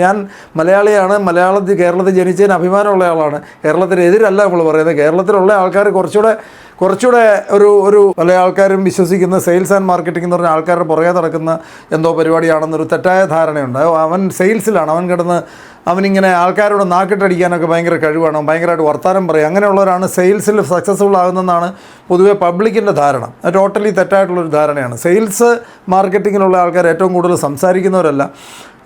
ഞാൻ മലയാളിയാണ്, കേരളത്തിൽ ജനിച്ചതിന് അഭിമാനമുള്ള ആളാണ്. കേരളത്തിനെതിരല്ല നമ്മൾ പറയുന്നത്. കേരളത്തിലുള്ള ആൾക്കാർ കുറച്ചുകൂടെ ഒരു പല ആൾക്കാരും വിശ്വസിക്കുന്ന സെയിൽസ് ആൻഡ് മാർക്കറ്റിംഗ് എന്ന് പറഞ്ഞ ആൾക്കാരുടെ പുറകെ നടക്കുന്ന എന്തോ പരിപാടിയാണെന്നൊരു തെറ്റായ ധാരണയുണ്ട്. അവൻ സെയിൽസിലാണ്, അവനിങ്ങനെ ആൾക്കാരോട് നാക്കിട്ടടിക്കാനൊക്കെ ഭയങ്കര കഴിവാണ്, ഭയങ്കരമായിട്ട് വർത്താനം പറയും. അങ്ങനെയുള്ളവരാണ് സെയിൽസിൽ സക്സസ്ഫുൾ ആകുന്നതെന്നാണ് പൊതുവെ പബ്ലിക്കിൻ്റെ ധാരണ. അത് ടോട്ടലി തെറ്റായിട്ടുള്ളൊരു ധാരണയാണ്. സെയിൽസ് മാർക്കറ്റിങ്ങിലുള്ള ആൾക്കാർ ഏറ്റവും കൂടുതൽ സംസാരിക്കുന്നവരല്ല.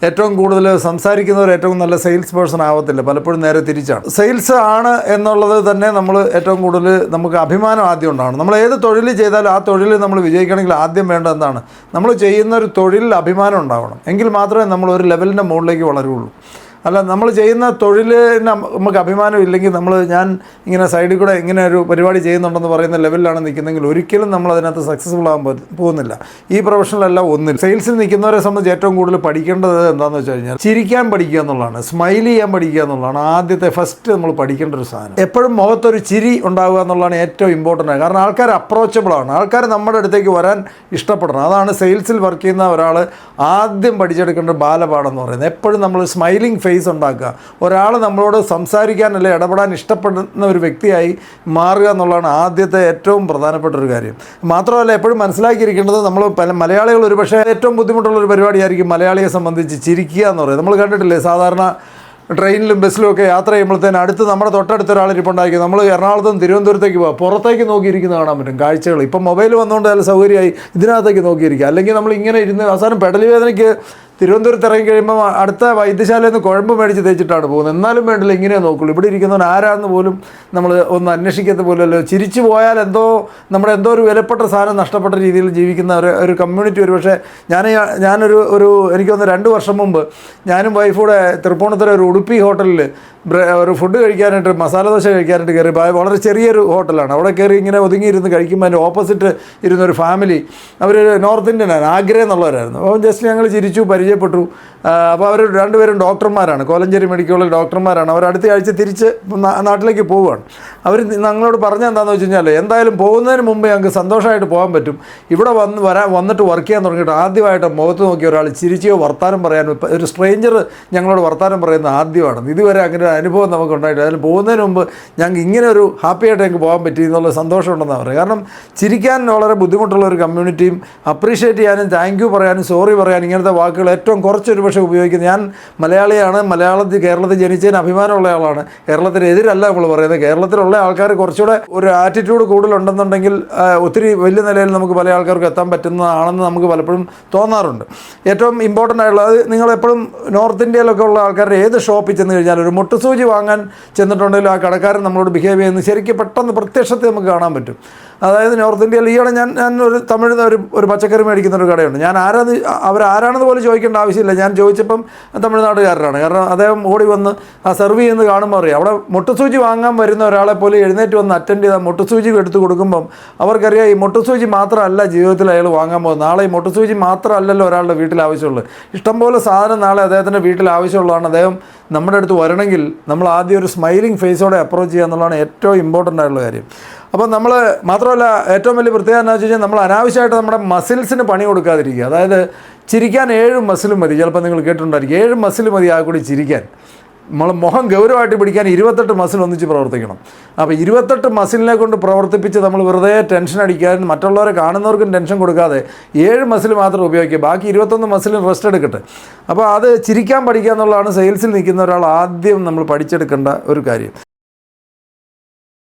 ഏറ്റവും കൂടുതൽ സംസാരിക്കുന്നവർ ഏറ്റവും നല്ല സെയിൽസ് പേഴ്സൺ ആവത്തില്ല, പലപ്പോഴും നേരെ തിരിച്ചാണ്. സെയിൽസ് ആണ് എന്നുള്ളത് തന്നെ നമ്മൾ ഏറ്റവും കൂടുതൽ നമുക്ക് അഭിമാനം ആദ്യം ഉണ്ടാവണം. നമ്മൾ ഏത് തൊഴിൽ ചെയ്താലും ആ തൊഴിൽ നമ്മൾ വിജയിക്കണമെങ്കിൽ ആദ്യം വേണ്ടത് എന്താണ്? നമ്മൾ ചെയ്യുന്ന ഒരു തൊഴിലിൽ അഭിമാനം ഉണ്ടാവണം. എങ്കിൽ മാത്രമേ നമ്മൾ ഒരു ലെവലിൻ്റെ മുകളിലേക്ക് വളരുകയുള്ളൂ. അല്ല, നമ്മൾ ചെയ്യുന്ന തൊഴിലിന് നമുക്ക് അഭിമാനം ഇല്ലെങ്കിൽ ഞാൻ ഇങ്ങനെ സൈഡിൽ കൂടെ ഇങ്ങനെ ഒരു പരിപാടി ചെയ്യുന്നുണ്ടെന്ന് പറയുന്ന ലെവലിലാണ് നിൽക്കുന്നതെങ്കിൽ ഒരിക്കലും നമ്മൾ അതിനകത്ത് സക്സസ്ഫുൾ ആകാൻ പോകുന്നില്ല. ഈ പ്രൊഫഷനിലെല്ലാം ഒന്നില്ല. സെയിൽസിൽ നിൽക്കുന്നവരെ സംബന്ധിച്ച് ഏറ്റവും കൂടുതൽ പഠിക്കേണ്ടത് എന്താണെന്ന് വെച്ച് കഴിഞ്ഞാൽ ചിരിക്കാൻ പഠിക്കുക എന്നുള്ളതാണ്, സ്മൈൽ ചെയ്യാൻ പഠിക്കുക എന്നുള്ളതാണ് ആദ്യത്തെ ഫസ്റ്റ് നമ്മൾ പഠിക്കേണ്ട ഒരു സാധനം. എപ്പോഴും മുഖത്തൊരു ചിരി ഉണ്ടാവുക എന്നുള്ളതാണ് ഏറ്റവും ഇമ്പോർട്ടൻ്റ്. കാരണം ആൾക്കാർ അപ്രോച്ചബിളാണ്, ആൾക്കാർ നമ്മുടെ അടുത്തേക്ക് വരാൻ ഇഷ്ടപ്പെടണം. അതാണ് സെയിൽസിൽ വർക്ക് ചെയ്യുന്ന ഒരാൾ ആദ്യം പഠിച്ചെടുക്കേണ്ട ബാലപാഠം പറയുന്നത്. എപ്പോഴും നമ്മൾ സ്മൈലിംഗ് ഫേസ് ഉണ്ടാക്കുക, ഒരാൾ നമ്മളോട് സംസാരിക്കാൻ അല്ലെങ്കിൽ ഇടപെടാൻ ഇഷ്ടപ്പെടുന്ന ഒരു വ്യക്തിയായി മാറുക എന്നുള്ളതാണ് ആദ്യത്തെ ഏറ്റവും പ്രധാനപ്പെട്ട ഒരു കാര്യം. മാത്രമല്ല, എപ്പോഴും മനസ്സിലാക്കിയിരിക്കേണ്ടത് നമ്മൾ മലയാളികൾ ഒരു പക്ഷേ ഏറ്റവും ബുദ്ധിമുട്ടുള്ളൊരു പരിപാടിയായിരിക്കും മലയാളിയെ സംബന്ധിച്ച് ചിരിക്കുക എന്ന് പറയുന്നത്. നമ്മൾ കണ്ടിട്ടില്ലേ, സാധാരണ ട്രെയിനിലും ബസ്സിലും ഒക്കെ യാത്ര ചെയ്യുമ്പോഴത്തേന് നമ്മുടെ തൊട്ടടുത്ത ഒരാളിരിപ്പുണ്ടായിരിക്കും. നമ്മൾ എറണാകുളത്ത് നിന്ന് തിരുവനന്തപുരത്തേക്ക് പോകാം, പുറത്തേക്ക് നോക്കിയിരിക്കുന്ന കാണാൻ പറ്റും കാഴ്ചകൾ. ഇപ്പം മൊബൈൽ വന്നുകൊണ്ട് നല്ല സൗകര്യമായി ഇതിനകത്തേക്ക് നോക്കിയിരിക്കുക. അല്ലെങ്കിൽ നമ്മൾ ഇങ്ങനെ ഇരുന്ന് അവസാനം പെടൽ വേദനയ്ക്ക് തിരുവനന്തപുരത്ത് ഇറങ്ങി കഴിയുമ്പോൾ അടുത്ത വൈദ്യശാലയിൽ നിന്ന് കുഴമ്പ് മേടിച്ച് തേച്ചിട്ടാണ് പോകുന്നത്. എന്നാലും വേണ്ടില്ല, ഇങ്ങനെ നോക്കുള്ളൂ. ഇവിടെ ഇരിക്കുന്നവൻ ആരാണെന്ന് പോലും നമ്മൾ ഒന്ന് അന്വേഷിക്കത്ത് പോലുമല്ലോ. ചിരിച്ചു പോയാൽ എന്തോ ഒരു വിലപ്പെട്ട സാധനം നഷ്ടപ്പെട്ട രീതിയിൽ ജീവിക്കുന്ന ഒരു കമ്മ്യൂണിറ്റി. ഒരു പക്ഷേ എനിക്കൊന്ന് 2 വർഷം മുമ്പ് ഞാനും വൈഫൂടെ തൃപ്പൂണിത്തുറ ഒരു ഉടുപ്പി ഹോട്ടലിൽ ഒരു ഫുഡ് കഴിക്കാനായിട്ട്, മസാല ദോശ കഴിക്കാനായിട്ട് കയറി. വളരെ ചെറിയൊരു ഹോട്ടലാണ്. അവിടെ കയറി ഇങ്ങനെ ഒതുങ്ങിയിരുന്ന് കഴിക്കുമ്പോൾ അതിൻ്റെ ഓപ്പോസിറ്റ് ഇരുന്നൊരു ഫാമിലി, അവർ നോർത്ത് ഇന്ത്യനാണ്, ആഗ്രഹ എന്നുള്ളവരായിരുന്നു. അപ്പോൾ ജസ്റ്റ് ഞങ്ങൾ ചിരിച്ചു, പരിചയപ്പെട്ടു. അപ്പോൾ അവർ രണ്ടുപേരും ഡോക്ടർമാരാണ്, കോലഞ്ചേരി മെഡിക്കൽ കോളേജ് ഡോക്ടർമാരാണ്. അവർ അടുത്ത ആഴ്ച തിരിച്ച് നാട്ടിലേക്ക് പോവുകയാണ്. അവർ ഞങ്ങളോട് പറഞ്ഞത് എന്താണെന്ന് വെച്ച് കഴിഞ്ഞാൽ, എന്തായാലും പോകുന്നതിന് മുമ്പ് ഞങ്ങൾക്ക് സന്തോഷമായിട്ട് പോകാൻ പറ്റും. ഇവിടെ വന്നിട്ട് വർക്ക് ചെയ്യാൻ തുടങ്ങിയിട്ട് ആദ്യമായിട്ട് മുഖത്ത് നോക്കിയ ഒരാൾ ചിരിച്ചോ വർത്താനം പറയാനും, ഒരു സ്ട്രേഞ്ചർ ഞങ്ങളോട് വർത്താനം പറയുന്നത് ആദ്യമാണ്. ഇതുവരെ അങ്ങനെ ഒരു അനുഭവം നമുക്കുണ്ടായിട്ട്, അതിൽ പോകുന്നതിന് മുമ്പ് ഞങ്ങൾക്ക് ഇങ്ങനെ ഒരു ഹാപ്പി ആയിട്ട് ഞങ്ങൾക്ക് പോകാൻ പറ്റി എന്നുള്ള സന്തോഷമുണ്ടെന്നാണ് പറയുക. കാരണം ചിരിക്കാൻ വളരെ ബുദ്ധിമുട്ടുള്ള ഒരു കമ്മ്യൂണിറ്റിയും അപ്രീഷിയേറ്റ് ചെയ്യാനും താങ്ക് യു പറയാനും സോറി പറയാനും ഇങ്ങനത്തെ വാക്കുകൾ ഏറ്റവും കുറച്ചൊരു പക്ഷേ ഉപയോഗിക്കുന്നത്. ഞാൻ മലയാളിയാണ്, കേരളത്തിൽ ജനിച്ചതിന് അഭിമാനമുള്ള ആളാണ്. കേരളത്തിനെതിരല്ല നമ്മൾ പറയുന്നത്. കേരളത്തിലുള്ള ആൾക്കാർ കുറച്ചുകൂടെ ഒരു ആറ്റിറ്റ്യൂഡ് കൂടുതലുണ്ടെന്നുണ്ടെങ്കിൽ ഒത്തിരി വലിയ നിലയിൽ നമുക്ക് പല ആൾക്കാർക്ക് എത്താൻ പറ്റുന്നതാണെന്ന് നമുക്ക് പലപ്പോഴും തോന്നാറുണ്ട്. ഏറ്റവും ഇമ്പോർട്ടൻ്റ് ആയിട്ടുള്ളത്, നിങ്ങളെപ്പോഴും നോർത്ത് ഇന്ത്യയിലൊക്കെ ഉള്ള ആൾക്കാരുടെ ഏത് ഷോപ്പിൽ ചെന്ന് കഴിഞ്ഞാൽ ഒരു മുട്ടുസൂചി വാങ്ങാൻ ചെന്നിട്ടുണ്ടെങ്കിൽ ആ കടക്കാരൻ നമ്മളോട് ബിഹേവ് ചെയ്യുന്നത് ശരിക്കും പെട്ടെന്ന് പ്രത്യക്ഷത്തിൽ നമുക്ക് കാണാൻ പറ്റും. അതായത് നോർത്ത് ഇന്ത്യയിൽ ഈയിടെ ഞാൻ ഒരു തമിഴിൽ ഒരു പച്ചക്കറി മേടിക്കുന്ന ഒരു കടയുണ്ട്. ഞാൻ അവരാരാണെന്ന് പോലും ചോദിക്കേണ്ട ആവശ്യമില്ല. ഞാൻ ചോദിച്ചപ്പം തമിഴ്നാട്ടുകാരനാണ്. കാരണം അദ്ദേഹം ഓടി വന്ന് ആ സെർവ് ചെയ്യുന്നത് കാണുമ്പോൾ അറിയാം. അവിടെ മുട്ടുസൂചി വാങ്ങാൻ വരുന്ന ഒരാളെ പോലെ എഴുന്നേറ്റ് വന്ന് അറ്റൻഡ് ചെയ്താൽ മുട്ടുസൂചി എടുത്ത് കൊടുക്കുമ്പം അവർക്കറിയാം ഈ മുട്ടുസൂചി മാത്രമല്ല ജീവിതത്തിൽ അയാൾ വാങ്ങാൻ പോകുന്നത്. നാളെ ഈ മുട്ടുസൂചി മാത്രമല്ലല്ലോ ഒരാളുടെ വീട്ടിൽ ആവശ്യമുള്ളത്. ഇഷ്ടംപോലെ സാധനം നാളെ അദ്ദേഹത്തിൻ്റെ വീട്ടിൽ ആവശ്യമുള്ളതാണ്. അദ്ദേഹം നമ്മുടെ അടുത്ത് വരണമെങ്കിൽ നമ്മൾ ആദ്യം ഒരു സ്മൈലിംഗ് ഫേസോടെ അപ്രോച്ച് ചെയ്യുക എന്നുള്ളതാണ് ഏറ്റവും ഇമ്പോർട്ടൻ്റ് ആയിട്ടുള്ള കാര്യം. അപ്പം നമ്മൾ മാത്രമല്ല, ഏറ്റവും വലിയ പ്രത്യേകത എന്താണെന്ന് വെച്ച് കഴിഞ്ഞാൽ, നമ്മൾ അനാവശ്യമായിട്ട് നമ്മുടെ മസിൽസിന് പണി കൊടുക്കാതിരിക്കുക. അതായത് ചിരിക്കാൻ 7 മസിലും മതി. ചിലപ്പോൾ നിങ്ങൾ കേട്ടിട്ടുണ്ടായിരിക്കും, 7 മസിൽ മതി ആ കൂടി ചിരിക്കാൻ. നമ്മൾ മുഖം ഗൗരവമായിട്ട് പിടിക്കാൻ 28 മസിൽ ഒന്നിച്ച് പ്രവർത്തിക്കണം. അപ്പോൾ 28 മസിലിനെ കൊണ്ട് പ്രവർത്തിപ്പിച്ച് നമ്മൾ വെറുതെ ടെൻഷൻ അടിക്കാനും മറ്റുള്ളവരെ കാണുന്നവർക്കും ടെൻഷൻ കൊടുക്കാതെ 7 മസിൽ മാത്രം ഉപയോഗിക്കുക. ബാക്കി 21 മസിലിന് റെസ്റ്റ് എടുക്കട്ടെ. അപ്പോൾ അത് ചിരിക്കാൻ പഠിക്കുക എന്നുള്ളതാണ് സെയിൽസിൽ നിൽക്കുന്ന ഒരാൾ ആദ്യം നമ്മൾ പഠിച്ചെടുക്കേണ്ട ഒരു കാര്യം.